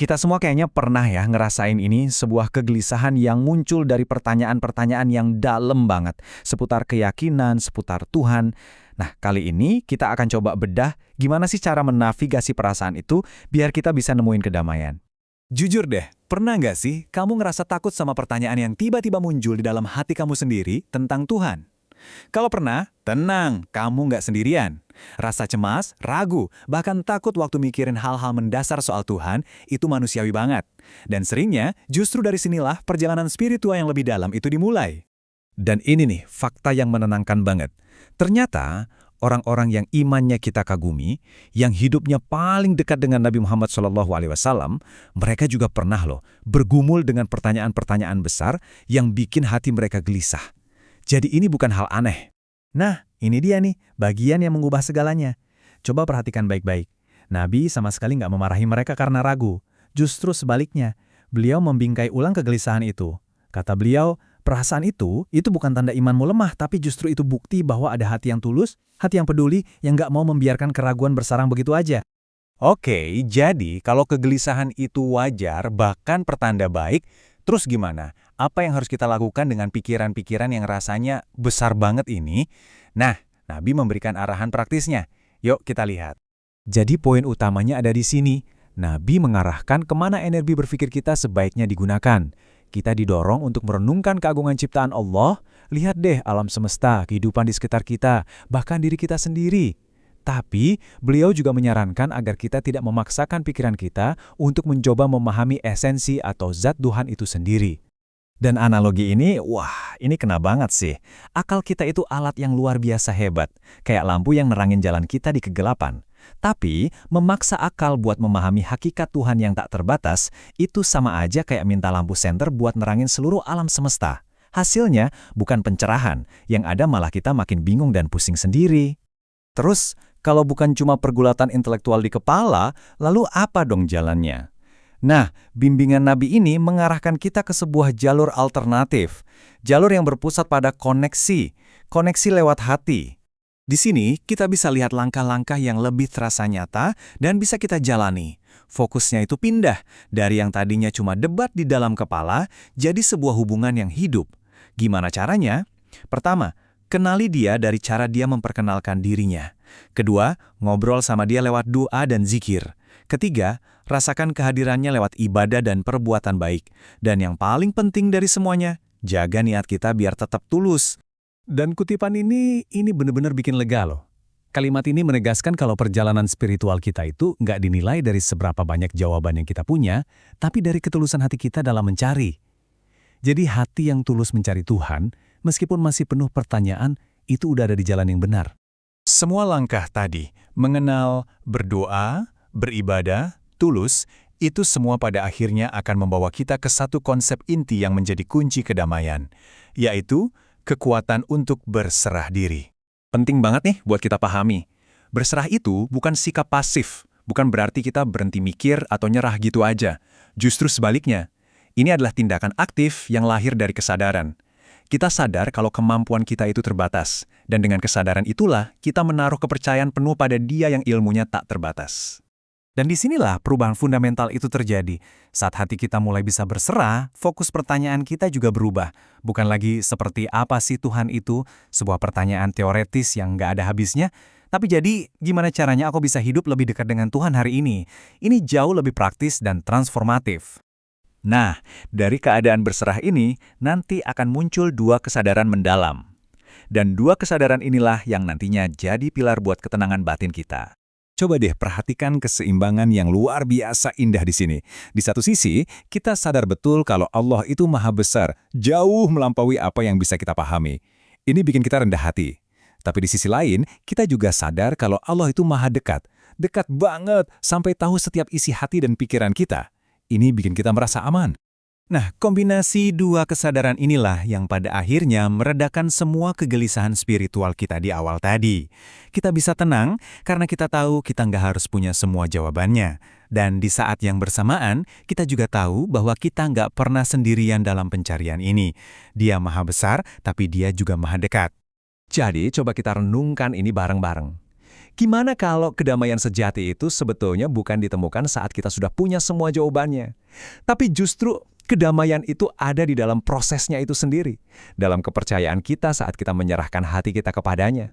Kita semua kayaknya pernah ya ngerasain ini, sebuah kegelisahan yang muncul dari pertanyaan-pertanyaan yang dalam banget, seputar keyakinan, seputar Tuhan. Nah, kali ini kita akan coba bedah gimana sih cara menavigasi perasaan itu biar kita bisa nemuin kedamaian. Jujur deh, pernah nggak sih kamu ngerasa takut sama pertanyaan yang tiba-tiba muncul di dalam hati kamu sendiri tentang Tuhan? Kalau pernah, tenang, kamu nggak sendirian. Rasa cemas, ragu, bahkan takut waktu mikirin hal-hal mendasar soal Tuhan, itu manusiawi banget. Dan seringnya, justru dari sinilah perjalanan spiritual yang lebih dalam itu dimulai. Dan ini nih, fakta yang menenangkan banget. Ternyata, orang-orang yang imannya kita kagumi, yang hidupnya paling dekat dengan Nabi Muhammad SAW, mereka juga pernah loh bergumul dengan pertanyaan-pertanyaan besar yang bikin hati mereka gelisah. Jadi ini bukan hal aneh. Nah, ini dia nih, bagian yang mengubah segalanya. Coba perhatikan baik-baik. Nabi sama sekali nggak memarahi mereka karena ragu. Justru sebaliknya, beliau membingkai ulang kegelisahan itu. Kata beliau, perasaan itu bukan tanda imanmu lemah, tapi justru itu bukti bahwa ada hati yang tulus, hati yang peduli, yang nggak mau membiarkan keraguan bersarang begitu aja. Oke, jadi kalau kegelisahan itu wajar, bahkan pertanda baik, terus gimana? Apa yang harus kita lakukan dengan pikiran-pikiran yang rasanya besar banget ini? Nah, Nabi memberikan arahan praktisnya. Yuk kita lihat. Jadi poin utamanya ada di sini. Nabi mengarahkan kemana energi berpikir kita sebaiknya digunakan. Kita didorong untuk merenungkan keagungan ciptaan Allah. Lihat deh alam semesta, kehidupan di sekitar kita, bahkan diri kita sendiri. Tapi, beliau juga menyarankan agar kita tidak memaksakan pikiran kita untuk mencoba memahami esensi atau zat Tuhan itu sendiri. Dan analogi ini, wah, ini kena banget sih. Akal kita itu alat yang luar biasa hebat, kayak lampu yang nerangin jalan kita di kegelapan. Tapi, memaksa akal buat memahami hakikat Tuhan yang tak terbatas, itu sama aja kayak minta lampu senter buat nerangin seluruh alam semesta. Hasilnya, bukan pencerahan, yang ada malah kita makin bingung dan pusing sendiri. Terus, kalau bukan cuma pergulatan intelektual di kepala, lalu apa dong jalannya? Nah, bimbingan Nabi ini mengarahkan kita ke sebuah jalur alternatif. Jalur yang berpusat pada koneksi lewat hati. Di sini, kita bisa lihat langkah-langkah yang lebih terasa nyata dan bisa kita jalani. Fokusnya itu pindah dari yang tadinya cuma debat di dalam kepala, jadi sebuah hubungan yang hidup. Gimana caranya? Pertama, kenali dia dari cara dia memperkenalkan dirinya. Kedua, ngobrol sama dia lewat doa dan zikir. Ketiga, rasakan kehadirannya lewat ibadah dan perbuatan baik. Dan yang paling penting dari semuanya, jaga niat kita biar tetap tulus. Dan kutipan ini benar-benar bikin lega loh. Kalimat ini menegaskan kalau perjalanan spiritual kita itu nggak dinilai dari seberapa banyak jawaban yang kita punya, tapi dari ketulusan hati kita dalam mencari. Jadi hati yang tulus mencari Tuhan, meskipun masih penuh pertanyaan, itu udah ada di jalan yang benar. Semua langkah tadi, mengenal, berdoa, beribadah, tulus, itu semua pada akhirnya akan membawa kita ke satu konsep inti yang menjadi kunci kedamaian, yaitu kekuatan untuk berserah diri. Penting banget nih buat kita pahami. Berserah itu bukan sikap pasif, bukan berarti kita berhenti mikir atau nyerah gitu aja. Justru sebaliknya, ini adalah tindakan aktif yang lahir dari kesadaran. Kita sadar kalau kemampuan kita itu terbatas, dan dengan kesadaran itulah kita menaruh kepercayaan penuh pada Dia yang ilmunya tak terbatas. Dan disinilah perubahan fundamental itu terjadi. Saat hati kita mulai bisa berserah, fokus pertanyaan kita juga berubah. Bukan lagi seperti apa sih Tuhan itu, sebuah pertanyaan teoretis yang nggak ada habisnya, tapi jadi gimana caranya aku bisa hidup lebih dekat dengan Tuhan hari ini? Ini jauh lebih praktis dan transformatif. Nah, dari keadaan berserah ini, nanti akan muncul dua kesadaran mendalam. Dan dua kesadaran inilah yang nantinya jadi pilar buat ketenangan batin kita. Coba deh perhatikan keseimbangan yang luar biasa indah di sini. Di satu sisi, kita sadar betul kalau Allah itu maha besar, jauh melampaui apa yang bisa kita pahami. Ini bikin kita rendah hati. Tapi di sisi lain, kita juga sadar kalau Allah itu maha dekat. Dekat banget, sampai tahu setiap isi hati dan pikiran kita. Ini bikin kita merasa aman. Nah, kombinasi dua kesadaran inilah yang pada akhirnya meredakan semua kegelisahan spiritual kita di awal tadi. Kita bisa tenang karena kita tahu kita nggak harus punya semua jawabannya. Dan di saat yang bersamaan, kita juga tahu bahwa kita nggak pernah sendirian dalam pencarian ini. Dia maha besar, tapi dia juga maha dekat. Jadi, coba kita renungkan ini bareng-bareng. Gimana kalau kedamaian sejati itu sebetulnya bukan ditemukan saat kita sudah punya semua jawabannya, tapi justru kedamaian itu ada di dalam prosesnya itu sendiri, dalam kepercayaan kita saat kita menyerahkan hati kita kepadanya.